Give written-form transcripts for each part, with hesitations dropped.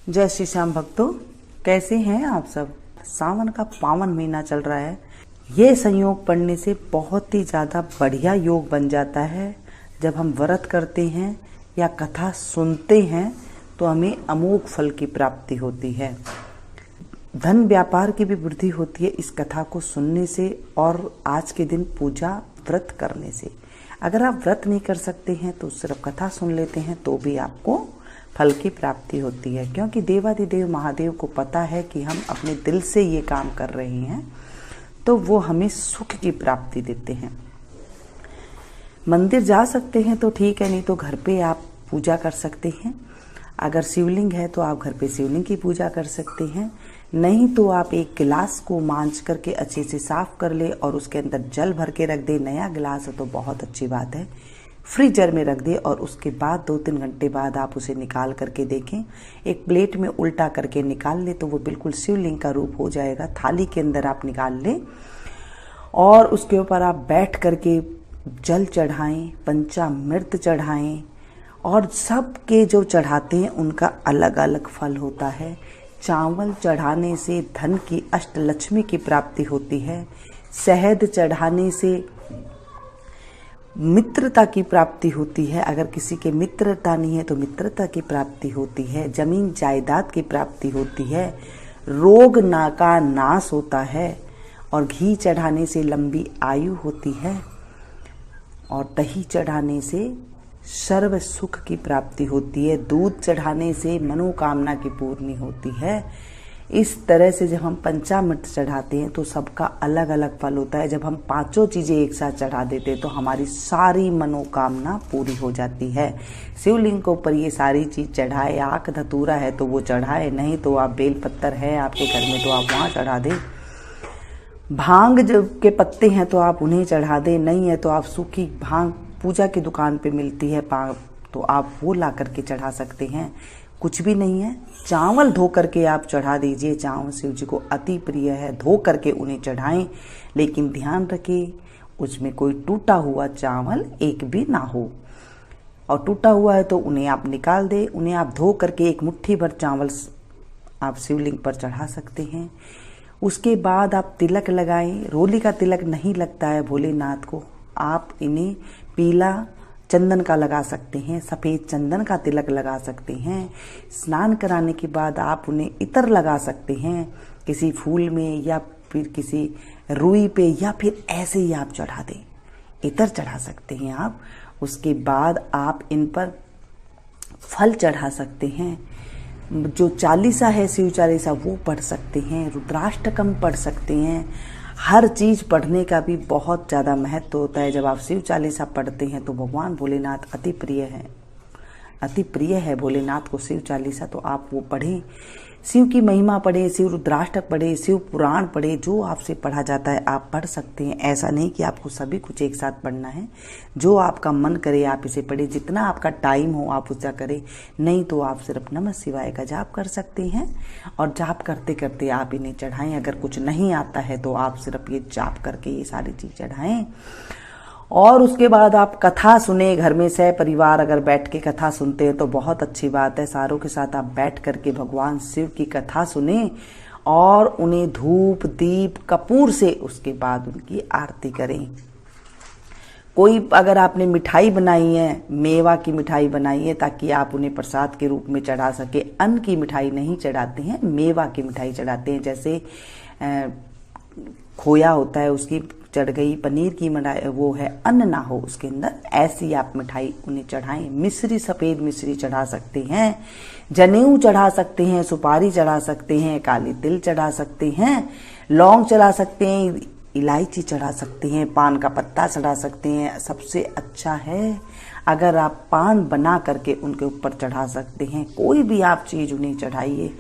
जय श्री श्याम भक्तों, कैसे हैं आप सब। सावन का पावन महीना चल रहा है। ये संयोग पढ़ने से बहुत ही ज़्यादा बढ़िया योग बन जाता है। जब हम व्रत करते हैं या कथा सुनते हैं तो हमें अमोघ फल की प्राप्ति होती है। धन व्यापार की भी वृद्धि होती है इस कथा को सुनने से और आज के दिन पूजा व्रत करने से। अगर आप व्रत नहीं कर सकते हैं तो सिर्फ कथा सुन लेते हैं तो भी आपको फल की प्राप्ति होती है, क्योंकि देवाधिदेव महादेव को पता है कि हम अपने दिल से ये काम कर रहे हैं तो वो हमें सुख की प्राप्ति देते हैं। मंदिर जा सकते हैं तो ठीक है, नहीं तो घर पे आप पूजा कर सकते हैं। अगर शिवलिंग है तो आप घर पे शिवलिंग की पूजा कर सकते हैं, नहीं तो आप एक गिलास को मांज करके अच्छे से साफ कर ले और उसके अंदर जल भर के रख दे। नया गिलास है तो बहुत अच्छी बात है, फ्रीजर में रख दे और उसके बाद 2-3 घंटे बाद आप उसे निकाल करके देखें। एक प्लेट में उल्टा करके निकाल ले तो वो बिल्कुल शिवलिंग का रूप हो जाएगा। थाली के अंदर आप निकाल लें और उसके ऊपर आप बैठ करके जल चढ़ाएं, पंचामृत चढ़ाएं और सबके जो चढ़ाते हैं उनका अलग अलग फल होता है। चावल चढ़ाने से धन की अष्टलक्ष्मी की प्राप्ति होती है। शहद चढ़ाने से मित्रता की प्राप्ति होती है। अगर किसी के मित्रता नहीं है तो मित्रता की प्राप्ति होती है। जमीन जायदाद की प्राप्ति होती है। रोग का नाश होता है और घी चढ़ाने से लंबी आयु होती है और दही चढ़ाने से सर्व सुख की प्राप्ति होती है। दूध चढ़ाने से मनोकामना की पूर्ति होती है। इस तरह से जब हम पंचामृत चढ़ाते हैं तो सबका अलग अलग फल होता है। जब हम 5 चीजें एक साथ चढ़ा देते हैं तो हमारी सारी मनोकामना पूरी हो जाती है। शिवलिंग के ऊपर ये सारी चीज चढ़ाए। आक धतूरा है तो वो चढ़ाए, नहीं तो आप बेलपत्तर है आपके घर में तो आप वहां चढ़ा दें। भांग के पत्ते हैं तो आप उन्हें चढ़ा दें, नहीं है तो आप सूखी भांग पूजा की दुकान पे मिलती है तो आप वो ला करके चढ़ा सकते हैं। कुछ भी नहीं है, चावल धो करके आप चढ़ा दीजिए। चावल शिव जी को अति प्रिय है, धो करके उन्हें चढ़ाएं, लेकिन ध्यान रखें उसमें कोई टूटा हुआ चावल एक भी ना हो। और टूटा हुआ है तो उन्हें आप निकाल दें। उन्हें आप धो करके एक मुट्ठी भर चावल आप शिवलिंग पर चढ़ा सकते हैं। उसके बाद आप तिलक लगाएं। रोली का तिलक नहीं लगता है भोलेनाथ को, आप इन्हें पीला चंदन का लगा सकते हैं, सफ़ेद चंदन का तिलक लगा सकते हैं। स्नान कराने के बाद आप उन्हें इत्र लगा सकते हैं किसी फूल में या फिर किसी रुई पे, या फिर ऐसे ही आप चढ़ा दें, इत्र चढ़ा सकते हैं आप। उसके बाद आप इन पर फल चढ़ा सकते हैं। जो चालीसा है शिव चालीसा वो पढ़ सकते हैं, रुद्राष्टकम पढ़ सकते हैं। हर चीज पढ़ने का भी बहुत ज़्यादा महत्व होता है। जब आप शिव चालीसा पढ़ते हैं तो भगवान भोलेनाथ अति प्रिय है भोलेनाथ को शिव चालीसा, तो आप वो पढ़ें। शिव की महिमा पढ़े, शिव रुद्राष्टक पढ़े, शिव पुराण पढ़े, जो आपसे पढ़ा जाता है आप पढ़ सकते हैं। ऐसा नहीं कि आपको सभी कुछ एक साथ पढ़ना है। जो आपका मन करे आप इसे पढ़े, जितना आपका टाइम हो आप उसका करें, नहीं तो आप सिर्फ नमः शिवाय का जाप कर सकते हैं और जाप करते करते आप इन्हें चढ़ाएं। अगर कुछ नहीं आता है तो आप सिर्फ ये जाप करके ये सारी चीज चढ़ाएं और उसके बाद आप कथा सुने। घर में सह परिवार अगर बैठ के कथा सुनते हैं तो बहुत अच्छी बात है। सारों के साथ आप बैठ करके भगवान शिव की कथा सुने और उन्हें धूप दीप कपूर से उसके बाद उनकी आरती करें। कोई अगर आपने मिठाई बनाई है, मेवा की मिठाई बनाई है ताकि आप उन्हें प्रसाद के रूप में चढ़ा सके। अन्न की मिठाई नहीं चढ़ाते हैं, मेवा की मिठाई चढ़ाते हैं। जैसे खोया होता है उसकी चढ़ गई, पनीर की मिठाई वो है, अन्न ना हो उसके अंदर, ऐसी आप मिठाई उन्हें चढ़ाएं। मिश्री, सफेद मिश्री चढ़ा सकते हैं, जनेऊ चढ़ा सकते हैं, सुपारी चढ़ा सकते हैं, काली तिल चढ़ा सकते हैं, लौंग चढ़ा सकते हैं, इलायची चढ़ा सकते हैं, पान का पत्ता चढ़ा सकते हैं। सबसे अच्छा है अगर आप पान बना करके उनके ऊपर चढ़ा सकते हैं। कोई भी आप चीज उन्हें चढ़ाइए।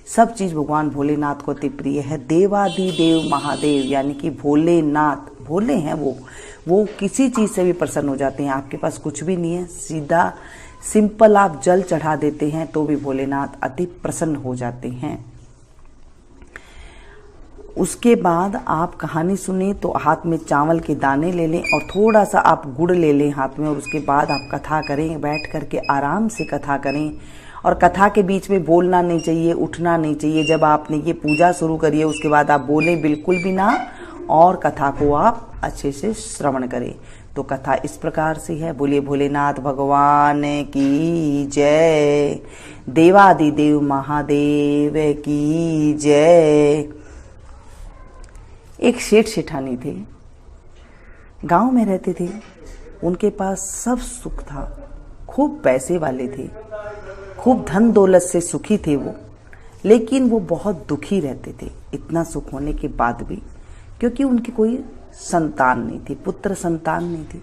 सब चीज भगवान भोलेनाथ को अति प्रिय है। देवाधिदेव महादेव यानी कि भोलेनाथ, भोले हैं वो किसी चीज से भी प्रसन्न हो जाते हैं। आपके पास कुछ भी नहीं है, सीधा सिंपल आप जल चढ़ा देते हैं तो भी भोलेनाथ अति प्रसन्न हो जाते हैं। उसके बाद आप कहानी सुने तो हाथ में चावल के दाने ले लें और थोड़ा सा आप गुड़ ले लें हाथ में और उसके बाद आप कथा करें। बैठ करके आराम से कथा करें और कथा के बीच में बोलना नहीं चाहिए, उठना नहीं चाहिए। जब आपने ये पूजा शुरू करी है उसके बाद आप बोलें बिल्कुल भी ना, और कथा को आप अच्छे से श्रवण करें। तो कथा इस प्रकार से है। बोलिए भोलेनाथ भगवान की जय, देवादिदेव महादेव की जय। एक सेठ सेठानी थे, गांव में रहते थे। उनके पास सब सुख था, खूब पैसे वाले थे, खूब धन दौलत से सुखी थे वो। लेकिन वो बहुत दुखी रहते थे इतना सुख होने के बाद भी, क्योंकि उनकी कोई संतान नहीं थी, पुत्र संतान नहीं थी।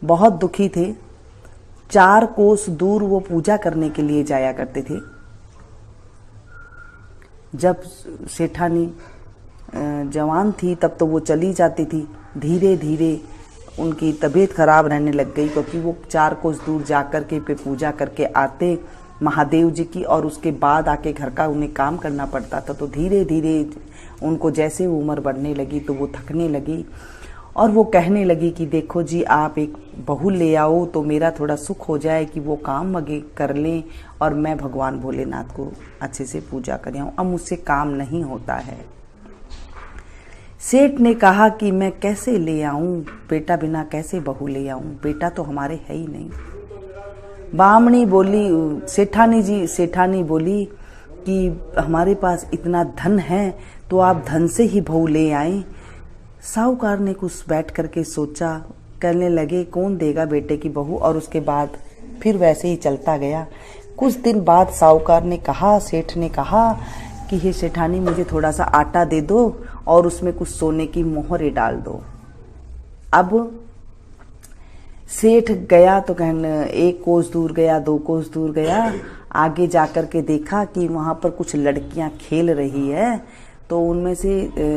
बहुत दुखी थे। 4 कोस दूर वो पूजा करने के लिए जाया करते थे। जब सेठानी जवान थी तब तो वो चली जाती थी। धीरे धीरे उनकी तबीयत खराब रहने लग गई, क्योंकि वो 4 कोस दूर जाकर के पे पूजा करके आते महादेव जी की, और उसके बाद आके घर का उन्हें काम करना पड़ता था। तो धीरे धीरे उनको जैसे उम्र बढ़ने लगी तो वो थकने लगी, और वो कहने लगी कि देखो जी, आप एक बहू ले आओ तो मेरा थोड़ा सुख हो जाए, कि वो काम आगे कर लें और मैं भगवान भोलेनाथ को अच्छे से पूजा कर आऊँ। अब मुझसे काम नहीं होता है। सेठ ने कहा कि मैं कैसे ले आऊं, बेटा बिना कैसे बहू ले आऊं, बेटा तो हमारे है ही नहीं। बामणी बोली, सेठानी बोली कि हमारे पास इतना धन है तो आप धन से ही बहू ले आए। साहूकार ने कुछ बैठ करके सोचा, कहने लगे कौन देगा बेटे की बहू, और उसके बाद फिर वैसे ही चलता गया। कुछ दिन बाद साहूकार ने कहा, सेठ ने कहा कि हे सेठानी, मुझे थोड़ा सा आटा दे दो और उसमें कुछ सोने की मोहरें डाल दो। अब सेठ गया तो कहने 1 कोस दूर गया, 2 कोस दूर गया, आगे जाकर के देखा कि वहां पर कुछ लड़कियां खेल रही है। तो उनमें से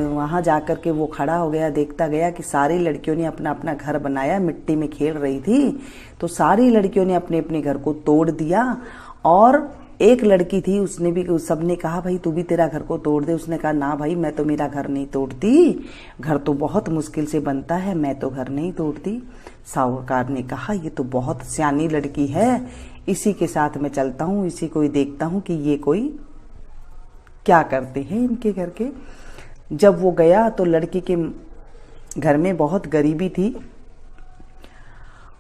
वहां जाकर के वो खड़ा हो गया, देखता गया कि सारी लड़कियों ने अपना अपना घर बनाया, मिट्टी में खेल रही थी। तो सारी लड़कियों ने अपने अपने घर को तोड़ दिया, और एक लड़की थी, उसने भी, सबने कहा भाई तू भी तेरा घर को तोड़ दे। उसने कहा ना भाई, मैं तो मेरा घर नहीं तोड़ती, घर तो बहुत मुश्किल से बनता है, मैं तो घर नहीं तोड़ती। साहूकार ने कहा ये तो बहुत सियानी लड़की है, इसी के साथ मैं चलता हूँ, इसी को ही देखता हूँ कि ये कोई क्या करते हैं इनके घर के। जब वो गया तो लड़की के घर में बहुत गरीबी थी,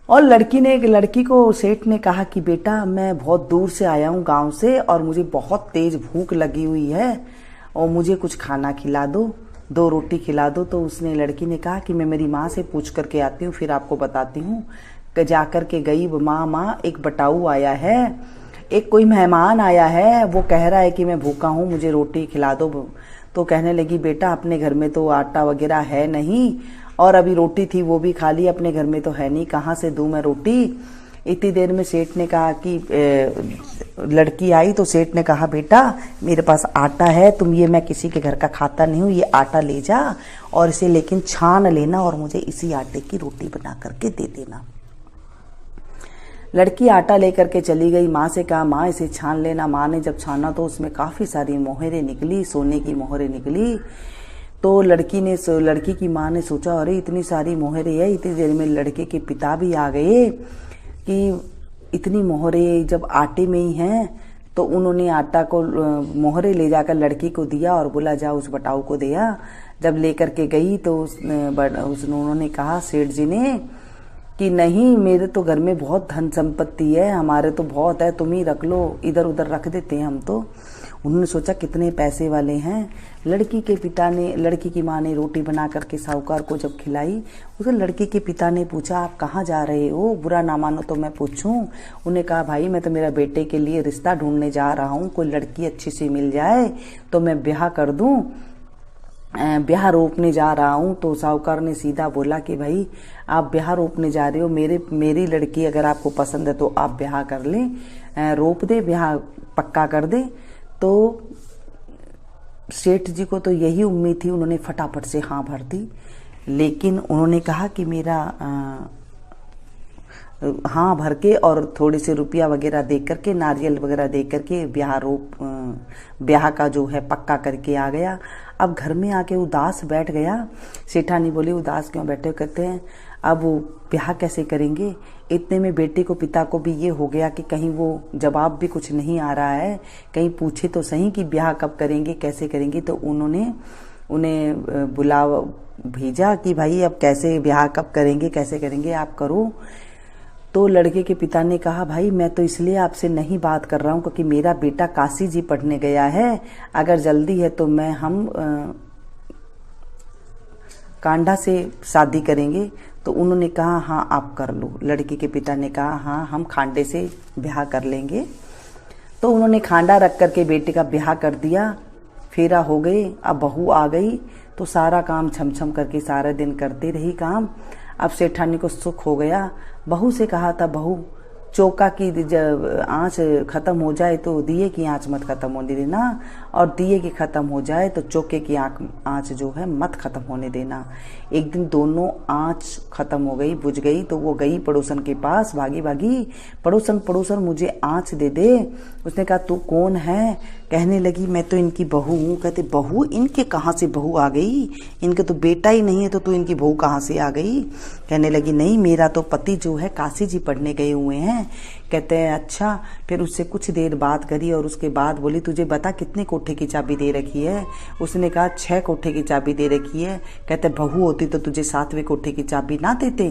और लड़की को सेठ ने कहा कि बेटा, मैं बहुत दूर से आया हूँ गांव से, और मुझे बहुत तेज भूख लगी हुई है, और मुझे कुछ खाना खिला दो, 2 रोटी खिला दो। तो उसने, लड़की ने कहा कि मैं मेरी माँ से पूछ करके आती हूँ, फिर आपको बताती हूँ। जाकर के गई, माँ एक बटाऊ आया है, एक कोई मेहमान आया है, वो कह रहा है कि मैं भूखा हूँ, मुझे रोटी खिला दो। तो कहने लगी बेटा, अपने घर में तो आटा वगैरह है नहीं, और अभी रोटी थी वो भी खा ली, अपने घर में तो है नहीं, कहाँ से दूं मैं रोटी। इतनी देर में सेठ ने कहा कि लड़की आई तो सेठ ने कहा बेटा, मेरे पास आटा है, तुम ये, मैं किसी के घर का खाता नहीं हूँ, ये आटा ले जा और इसे लेकिन छान लेना, और मुझे इसी आटे की रोटी बना करके दे देना। लड़की आटा लेकर के चली गई, माँ से कहा माँ इसे छान लेना। माँ ने जब छाना तो उसमें काफी सारी मोहरें निकली, सोने की मोहरें निकली। तो लड़की की माँ ने सोचा, अरे इतनी सारी मोहरें है। इतनी देर में लड़के के पिता भी आ गए कि इतनी मोहरें जब आटे में ही हैं, तो उन्होंने आटा को, मोहरें ले जाकर लड़की को दिया और बोला जा उस बटाऊ को दिया। जब लेकर के गई तो उन्होंने कहा, सेठ जी ने, कि नहीं, मेरे तो घर में बहुत धन संपत्ति है, हमारे तो बहुत है, तुम ही रख लो, इधर उधर रख देते हैं हम तो। उन्होंने सोचा कितने पैसे वाले हैं। लड़की की माँ ने रोटी बना करके साहूकार को जब खिलाई, उसे लड़की के पिता ने पूछा आप कहाँ जा रहे हो, बुरा ना मानो तो मैं पूछूं। उन्हें कहा भाई मैं तो मेरा बेटे के लिए रिश्ता ढूंढने जा रहा हूँ, कोई लड़की अच्छी सी मिल जाए तो मैं ब्याह कर दूं, ब्याह रोपने जा रहा हूँ। तो साहूकार ने सीधा बोला कि भाई आप ब्याह रोपने जा रहे हो, मेरी लड़की अगर आपको पसंद है तो आप ब्याह कर लें, रोप दे, ब्याह पक्का कर दे। तो सेठ जी को तो यही उम्मीद थी, उन्होंने फटाफट से हाँ भर दी। लेकिन उन्होंने कहा कि मेरा हाँ भर के और थोड़े से रुपया वगैरह दे करके, नारियल वगैरह दे करके ब्याह का जो है पक्का करके आ गया। अब घर में आके उदास बैठ गया। सेठानी बोली उदास क्यों बैठे, कहते हैं अब ब्याह कैसे करेंगे, इतने में बेटे को, पिता को भी ये हो गया कि कहीं वो जवाब भी कुछ नहीं आ रहा है, कहीं पूछे तो सही कि ब्याह कब करेंगे, कैसे करेंगे। तो उन्होंने उन्हें भेजा कि भाई अब कैसे ब्याह कब करेंगे, कैसे करेंगे, आप करो। तो लड़के के पिता ने कहा भाई मैं तो इसलिए आपसे नहीं बात कर रहा हूँ क्योंकि मेरा बेटा काशी जी पढ़ने गया है, अगर जल्दी है तो हम कांडा से शादी करेंगे। तो उन्होंने कहा हाँ आप कर लो। लड़की के पिता ने कहा हाँ हम खांडे से ब्याह कर लेंगे। तो उन्होंने खांडा रख करके बेटे का ब्याह कर दिया, फेरा हो गए। अब बहू आ गई तो सारा काम छमछम करके सारा दिन करते रही काम। अब सेठानी को सुख हो गया। बहू से कहा था बहू चौका की जब आँच खत्म हो जाए तो दिए की आँच मत खत्म होने देना, और दिए की खत्म हो जाए तो चौके की आँच जो है मत खत्म होने देना। एक दिन दोनों आँच खत्म हो गई, बुझ गई। तो वो गई पड़ोसन के पास, भागी भागी, पड़ोसन मुझे आँच दे दे। उसने कहा तू कौन है? कहने लगी मैं तो इनकी बहू हूँ। कहते बहू? इनके कहाँ से बहू आ गई? इनके तो बेटा ही नहीं है तो तू इनकी बहू कहाँ से आ गई? कहने लगी नहीं मेरा तो पति जो है काशी जी पढ़ने गए हुए हैं। कहते हैं अच्छा। फिर उससे कुछ देर बात करी और उसके बाद बोली तुझे बता कितने कोठे की चाबी दे रखी है? उसने कहा 6 कोठे की चाबी दे रखी है। कहते बहू होती तो तुझे 7वें कोठे की चाबी ना देते?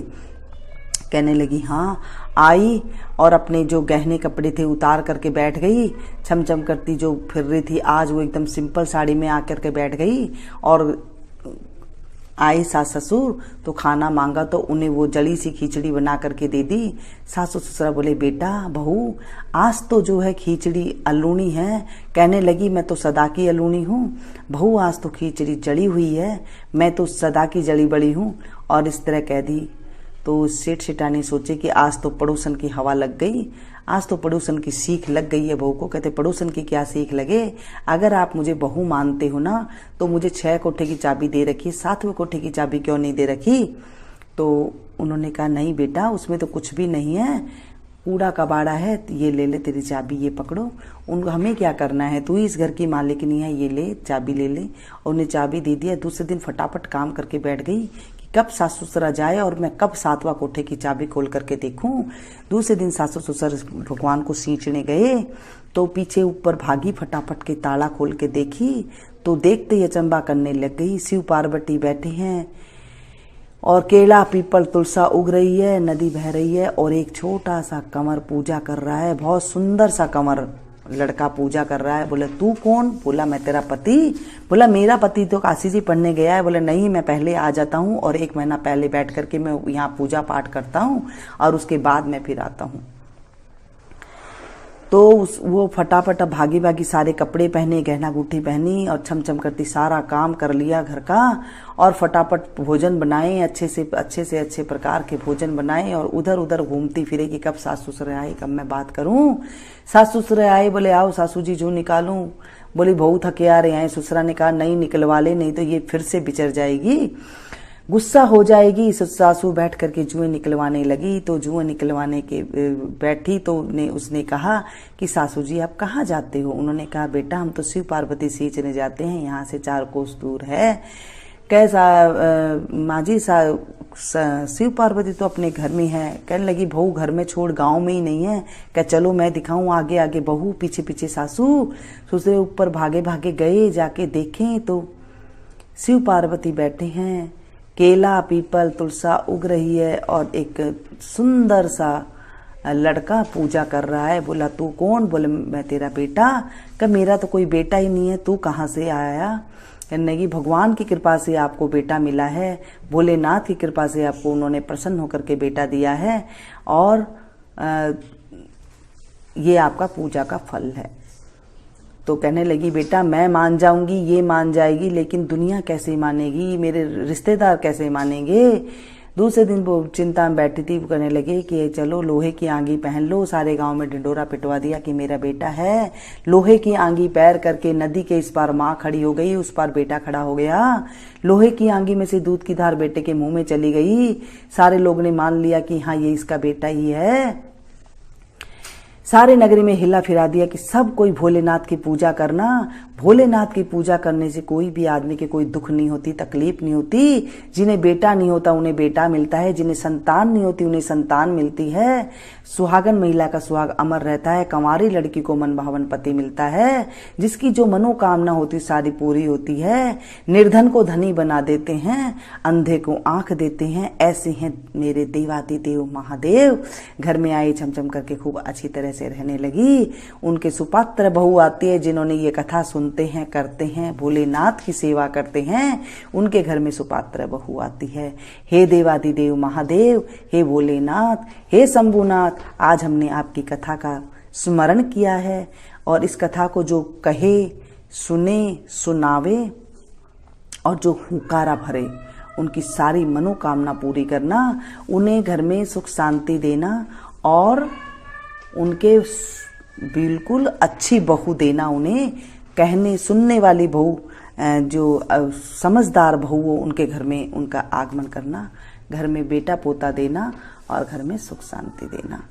कहने लगी हाँ। आई और अपने जो गहने कपड़े थे उतार करके बैठ गई, छमछम करती जो फिर रही थी। आज वो एकदम सिंपल साड़ी में आकर के बैठ गई। और आई सास ससुर तो खाना मांगा तो उन्हें वो जली सी खिचड़ी बना करके दे दी। सासु ससुरा बोले बेटा बहू आज तो जो है खिचड़ी अलूनी है। कहने लगी मैं तो सदा की अलूनी हूँ। बहू आज तो खिचड़ी जली हुई है, मैं तो सदा की जली बड़ी हूँ। और इस तरह कह दी। तो सेठ सेठानी सोचे कि आज तो पड़ोसन की हवा लग गई, आज तो पड़ोसन की सीख लग गई है बहू को। कहते पड़ोसन की क्या सीख लगे? अगर आप मुझे बहू मानते हो ना तो मुझे 6 कोठे की चाबी दे रखी, 7वें कोठे की चाबी क्यों नहीं दे रखी? तो उन्होंने कहा नहीं बेटा उसमें तो कुछ भी नहीं है, कूड़ा कबाड़ा है, ये ले ले तेरी चाबी, ये पकड़ो। उनको हमें क्या करना है, तू ही इस घर की मालिकनी है, ये ले चाबी ले ले। और उन्हें चाबी दे दिया। दूसरे दिन फटाफट काम करके बैठ गई कब सासु ससुरा जाए और मैं कब 7वां कोठे की चाबी खोल करके देखूं। दूसरे दिन सासु ससुर भगवान को सींचने गए तो पीछे ऊपर भागी, फटाफट के ताला खोल के देखी तो देखते ही अचंबा करने लग गई। शिव पार्वती बैठे हैं और केला पीपल तुलसा उग रही है, नदी बह रही है और एक छोटा सा कंवर पूजा कर रहा है, बहुत सुंदर सा कंवर लड़का पूजा कर रहा है। बोले तू कौन? बोला मैं तेरा पति। बोला मेरा पति तो काशी जी पढ़ने गया है। बोले नहीं मैं पहले आ जाता हूँ और 1 महीना पहले बैठ करके मैं यहाँ पूजा पाठ करता हूँ और उसके बाद मैं फिर आता हूँ। तो वो फटाफट भागी भागी सारे कपड़े पहने, गहना गुठी पहनी और छमछम करती सारा काम कर लिया घर का और फटाफट भोजन बनाए, अच्छे से अच्छे प्रकार के भोजन बनाए और उधर उधर घूमती फिरे कि कब सास ससुर आए, कब मैं बात करूं। सास ससुर आए, बोले आओ सासू जी जू निकालूं। बोली बहू थके आ रहे हैं। ससुरा ने कहा नहीं निकलवा ले, नहीं तो ये फिर से बिचर जाएगी, गुस्सा हो जाएगी। सासू बैठ करके जुएं निकलवाने लगी। तो जुएं निकलवाने के बैठी तो उसने कहा कि सासू जी आप कहाँ जाते हो? उन्होंने कहा बेटा हम तो शिव पार्वती सींचने जाते हैं, यहाँ से 4 कोस दूर है। कैसा माँ जी शिव पार्वती तो अपने घर में है। कहने लगी बहू घर में छोड़ गांव में ही नहीं है। क्या चलो मैं दिखाऊं आगे आगे बहू, पीछे पीछे सासू। ससुरे ऊपर भागे भागे गए, जाके देखें तो शिव पार्वती बैठे हैं, केला पीपल तुलसा उग रही है और एक सुंदर सा लड़का पूजा कर रहा है। बोला तू कौन? बोले मैं तेरा बेटा। क्या मेरा तो कोई बेटा ही नहीं है, तू कहाँ से आया? कहने लगी भगवान की कृपा से आपको बेटा मिला है, भोलेनाथ की कृपा से आपको उन्होंने प्रसन्न होकर के बेटा दिया है और ये आपका पूजा का फल है। तो कहने लगी बेटा मैं मान जाऊंगी, ये मान जाएगी, लेकिन दुनिया कैसे मानेगी, मेरे रिश्तेदार कैसे मानेंगे? दूसरे दिन वो चिंता में बैठी थी। वो कहने लगे कि चलो लोहे की आंगी पहन लो। सारे गांव में ढिंडोरा पिटवा दिया कि मेरा बेटा है। लोहे की आंगी पैर करके नदी के इस पार माँ खड़ी हो गई, उस पार बेटा खड़ा हो गया। लोहे की आंगी में से दूध की धार बेटे के मुंह में चली गई। सारे लोग ने मान लिया कि हाँ ये इसका बेटा ही है। सारे नगरी में हिला फिरा दिया कि सब कोई भोलेनाथ की पूजा करना। भोलेनाथ की पूजा करने से कोई भी आदमी के कोई दुख नहीं होती, तकलीफ नहीं होती। जिन्हें बेटा नहीं होता उन्हें बेटा मिलता है, जिन्हें संतान नहीं होती उन्हें संतान मिलती है। सुहागन महिला का सुहाग अमर रहता है, कंवारी लड़की को मनभावन पति मिलता है, जिसकी जो मनोकामना होती सारी पूरी होती है। निर्धन को धनी बना देते हैं, अंधे को आंख देते हैं। ऐसे हैं मेरे देवादिदेव महादेव। घर में आई छमछम करके खूब अच्छी तरह से रहने लगी। उनके सुपात्र बहू आती है, जिन्होंने ये कथा सुनते हैं, करते हैं, भोलेनाथ की सेवा करते हैं, उनके घर में सुपात्र बहू आती है। हे देवादिदेव महादेव, हे भोलेनाथ, हे शंभुनाथ, आज हमने आपकी कथा का स्मरण किया है और इस कथा को जो कहे, सुने, सुनावे और जो हुंकारा भरे, उनकी सारी मनोकामना पूरी करना, उन्हें घर में सुख शांति देना और उनके बिल्कुल अच्छी बहू देना, उन्हें कहने सुनने वाली बहू, जो समझदार बहू हो, उनके घर में उनका आगमन करना, घर में बेटा पोता देना और घर में सुख शांति देना।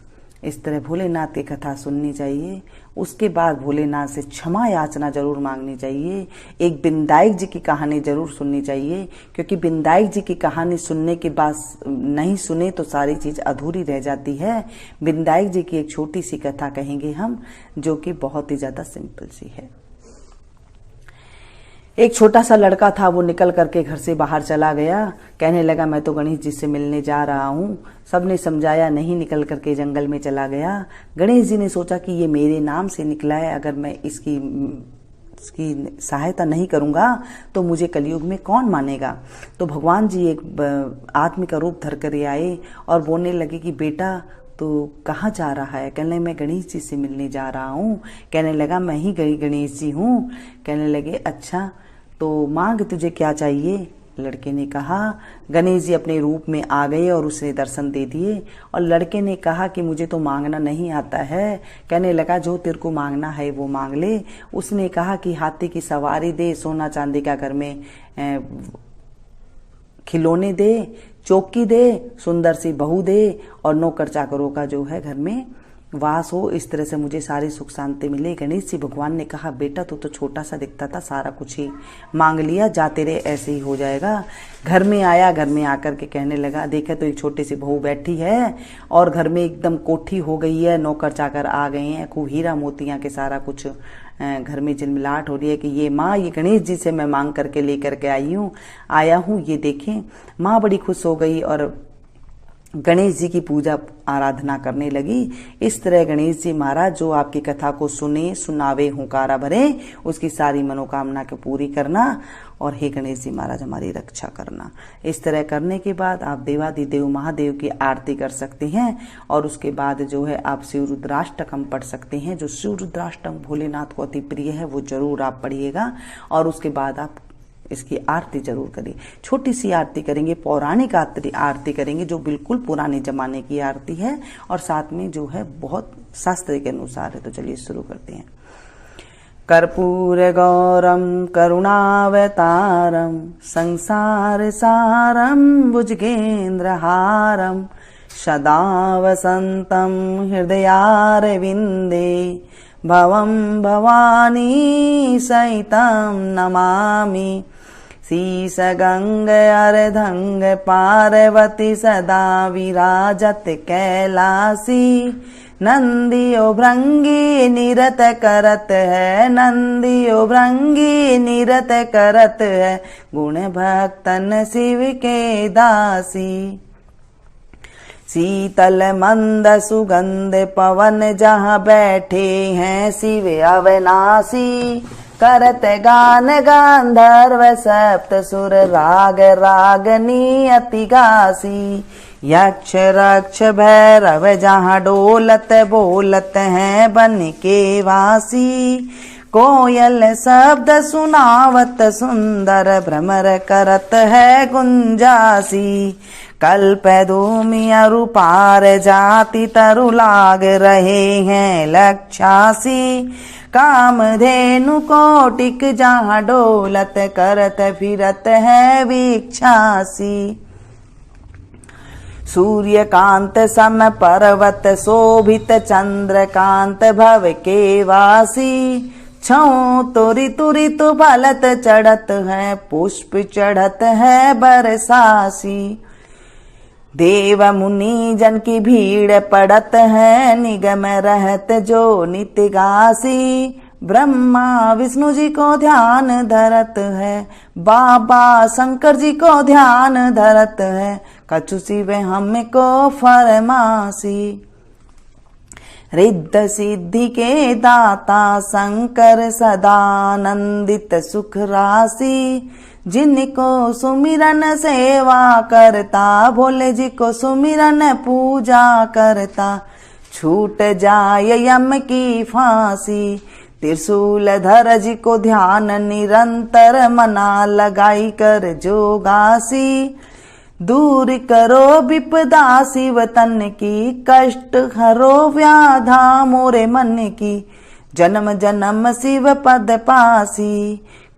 इस तरह भोलेनाथ की कथा सुननी चाहिए। उसके बाद भोलेनाथ से क्षमा याचना जरूर मांगनी चाहिए। एक बिंदाइक जी की कहानी जरूर सुननी चाहिए, क्योंकि बिंदाइक जी की कहानी सुनने के बाद नहीं सुने तो सारी चीज अधूरी रह जाती है। बिंदाइक जी की एक छोटी सी कथा कहेंगे हम, जो कि बहुत ही ज्यादा सिंपल सी है। एक छोटा सा लड़का था, वो निकल करके घर से बाहर चला गया। कहने लगा मैं तो गणेश जी से मिलने जा रहा हूँ। सबने समझाया नहीं, निकल करके जंगल में चला गया। गणेश जी ने सोचा कि ये मेरे नाम से निकला है, अगर मैं इसकी सहायता नहीं करूंगा तो मुझे कलयुग में कौन मानेगा। तो भगवान जी एक आदमी का रूप धर कर आए और बोलने लगे कि बेटा तो कहाँ जा रहा है। कहने मैं गणेश जी से मिलने जा रहा हूँ। कहने लगा मैं ही गणेश जी हूँ। कहने लगे अच्छा तो मांग, तुझे क्या चाहिए। लड़के ने कहा, गणेश जी अपने रूप में आ गए और उसने दर्शन दे दिए। और लड़के ने कहा कि मुझे तो मांगना नहीं आता है। कहने लगा जो तेरे को मांगना है वो मांग ले। उसने कहा कि हाथी की सवारी दे, सोना चांदी का घर में खिलौने दे, चौकी दे, सुंदर सी बहू दे और नौकर चाकरों का जो है घर में वास हो। इस तरह से मुझे सारी सुख शांति मिले। गणेश जी भगवान ने कहा बेटा तू तो छोटा सा दिखता था, सारा कुछ ही मांग लिया, जा तेरे ऐसे ही हो जाएगा। घर में आया, घर में आकर के कहने लगा देखे तो एक छोटी सी बहू बैठी है और घर में एकदम कोठी हो गई है, नौकर चाकर आ गए हैं, खूब हीरा मोतियां के सारा कुछ घर में झिलमिलाहट हो रही है कि ये माँ, ये गणेश जी से मैं मांग करके लेकर के आया हूँ, ये देखें। माँ बड़ी खुश हो गई और गणेश जी की पूजा आराधना करने लगी। इस तरह गणेश जी महाराज जो आपकी कथा को सुने, सुनावे, हुंकारा भरे, उसकी सारी मनोकामना को पूरी करना और हे गणेश जी महाराज हमारी रक्षा करना। इस तरह करने के बाद आप देवादिदेव महादेव की आरती कर सकते हैं और उसके बाद जो है आप शिव रुद्राष्टकम पढ़ सकते हैं। जो शिव रुद्राष्टकम भोलेनाथ को अति प्रिय है वो जरूर आप पढ़िएगा और उसके बाद आप इसकी आरती जरूर करें। छोटी सी आरती करेंगे, पौराणिक आरती करेंगे जो बिल्कुल पुराने जमाने की आरती है और साथ में जो है बहुत शास्त्र के अनुसार है। तो चलिए शुरू करते हैं। कर्पूर गौरम करुणावतारम संसार सारम भुजगेन्द्रहारम सदा वसंतम हृदयारविंदे भवं भवानी सहितं नमामि। शीश गंग अर्धंग पार्वती सदा विराजत कैलासी। नंदियो भृंगी निरत करत है, नंदियो भृंगी निरत करत है, गुण भक्तन शिव के दासी। शीतल मंद सुगंध पवन जहाँ बैठे हैं शिव अविनाशी। करत गान गांधर्व सप्त सुर राग रागनी अति गासी। यक्ष रक्ष भैरव जहाँ डोलत बोलत हैं बन के वासी। कोयल शब्द सुनावत सुंदर भ्रमर करत है गुंजासी। कल्प धूमि अरु पार जाति तरु लाग रहे हैं लक्षासी। कामधेनु कोटिक जहाँ डोलत करत फिरत है वीक्षासी। सूर्यकांत सम पर्वत शोभित चंद्रकांत भव के वासी। छौ तो ऋतु ऋतु फलत चढ़त है पुष्प चढ़त है बरसासी। देव मुनि जन की भीड़ पड़त है निगम रहत जो नित्य गासी। ब्रह्मा विष्णु जी को ध्यान धरत है बाबा शंकर जी को ध्यान धरत है कछु शिवे हमको फरमासी। रिद्ध सिद्धि के दाता शंकर सदानंदित सुख राशि। जिनको सुमिरन सेवा करता भोले जी को सुमिरन पूजा करता छूट जाय यम की फांसी। त्रिशूल धर जी को ध्यान निरंतर मना लगाई कर जोगासी। दूर करो विपदा शिव तन की कष्ट हरो व्याधा मोरे मन की। जन्म जन्म शिव पद पासी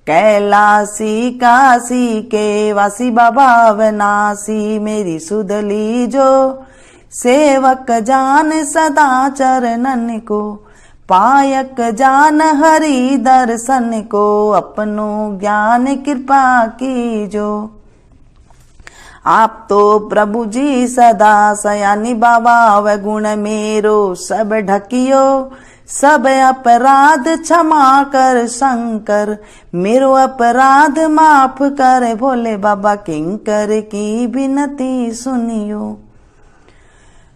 कैलासी काशी के वासी बाबा अविनाशी। मेरी सुध लीजो सेवक जान सदा चरणन को पायक जान हरि दर्शन को अपनो ज्ञान कृपा कीजो। आप तो प्रभु जी सदा सयानी बाबा व गुण मेरो सब ढकियो। सब अपराध क्षमा कर शंकर मेरो अपराध माफ कर भोले बाबा किंकर की विनती सुनियो।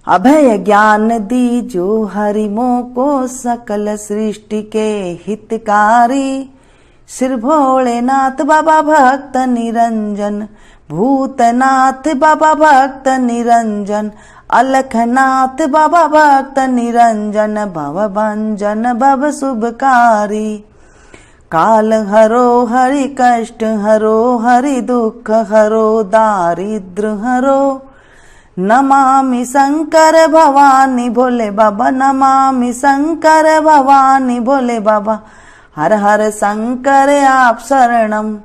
अभय ज्ञान दीजो हरि मोह को सकल सृष्टि के हितकारी। श्री भोलेनाथ बाबा भक्त निरंजन भूतनाथ बाबा भक्त निरंजन अलखनाथ बाबा भक्त निरंजन भव भंजन भव शुभकारी। काल हरो हरि कष्ट हरो हरि दुख हरो दारिद्र हरो। नमामि शंकर भवानी भोले बाबा नमामि शंकर भवानी भोले बाबा। हर हर शंकर आप शरणम।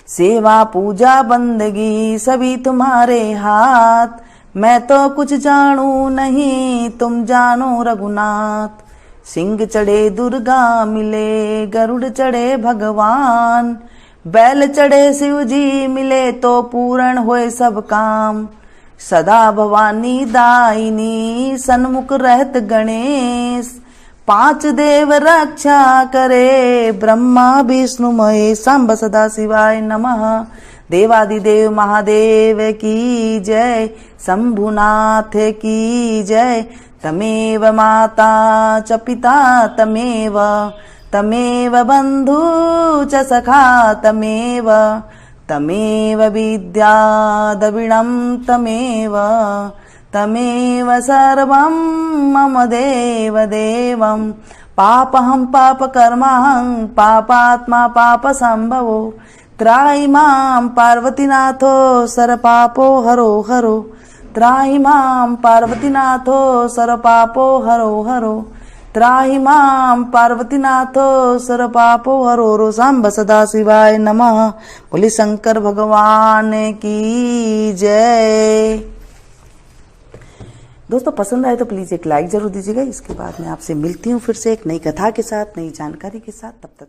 सेवा पूजा बंदगी सभी तुम्हारे हाथ। मैं तो कुछ जानू नहीं तुम जानो रघुनाथ। सिंह चढ़े दुर्गा मिले गरुड़ चढ़े भगवान। बैल चढ़े शिव जी मिले तो पूर्ण होए सब काम। सदा भवानी दायिनी सन्मुख रहत गणेश। पांच देव रक्षा करे ब्रह्मा विष्णु महेश। सांब सदा शिवाय नमः। देवादिदेव महादेव की जय शंभुनाथ की जय। तमेव माता च पिता तमेव तमेव बंधु च सखा तमेव तमेव विद्या द्रविणं तमेव तमेव सर्वं मम देव देवं। पापहं पापकर्माहं पापात्मा पापसंभवो। त्राहि मां पार्वतीनाथो सर्वपापो हरो हरो। त्राहि मां पार्वतीनाथो सर्वपापो हरो हरो। त्राहि मां पार्वतीनाथो सर्वपापो हरो हरो। सांब सदा शिवाय नमः। बोले शंकर भगवान की जय। दोस्तों पसंद आए तो प्लीज एक लाइक जरूर दीजिएगा। इसके बाद मैं आपसे मिलती हूँ फिर से एक नई कथा के साथ नई जानकारी के साथ। तब तक